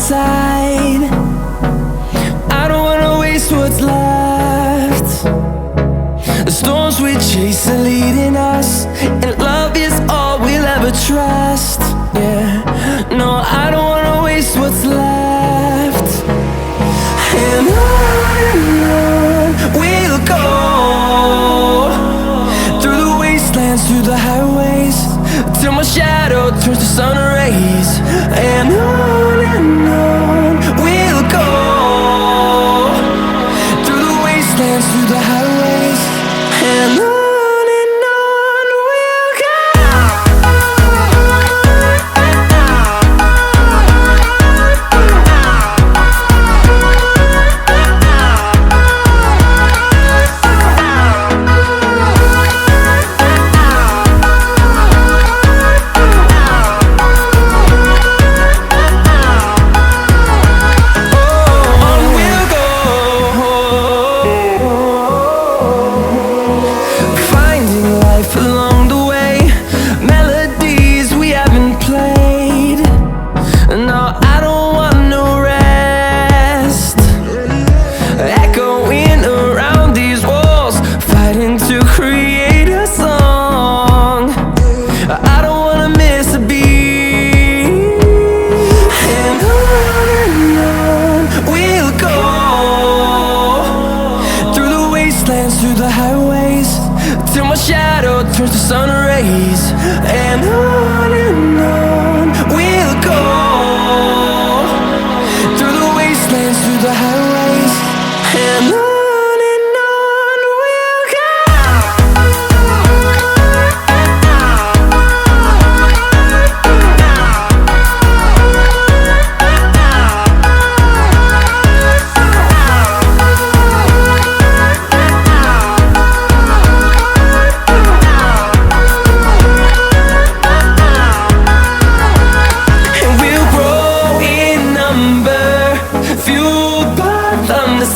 side. I don't wanna waste what's left. The storms we chase are leading us, and love is all we'll ever trust. Yeah, no, I don't wanna waste what's left. And on we'll go, through the wastelands, through the highways, till my shadow turns to sun rays. And on we'll go, through the wastelands, through the highways, and on. Through the highways, till my shadow turns to sun rays. And on we'll go, through the wastelands, through the highways, and on.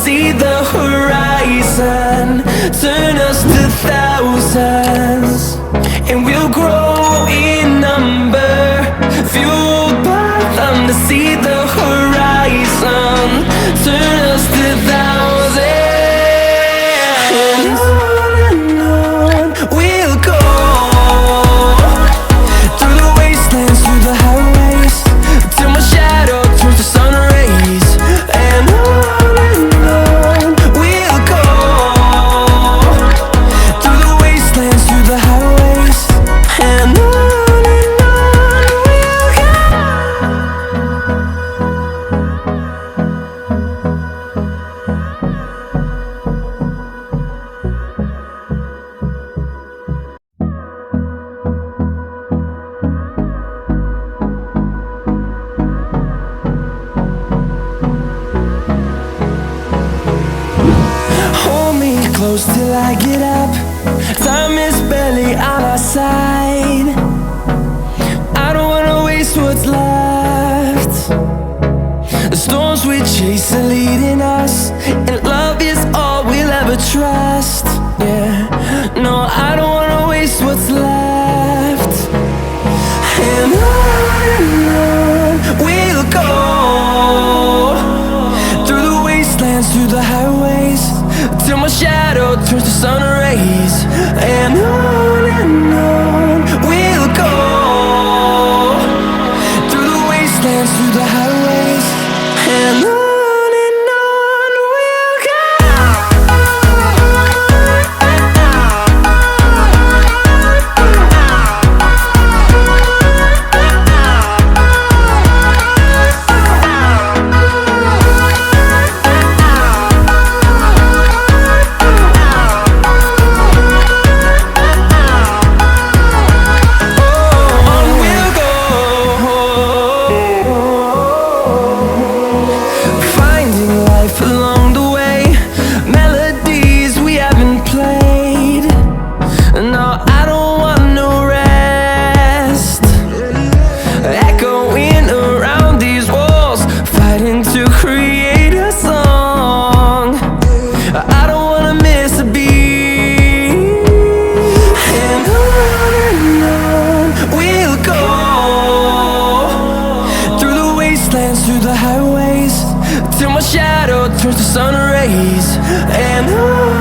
See the horizon turn us to thousands, and we'll grow in number, fueled by them to see the horizon turn us to thousands. And on we'll go, through the wastelands, through the highways, till my shadow turns to sun rays. And close till I get up. Time is barely on our side. I don't wanna waste what's left. The storms we chase are leading us, and love is all we'll ever trust. Yeah, no, I don't wanna waste what's left. And on we'll go, through the wastelands, through the highways, till my shadow turns to sun rays. And on we'll go, through the wastelands, through the highways, and on. through the highways till my shadow turns to sun rays. And on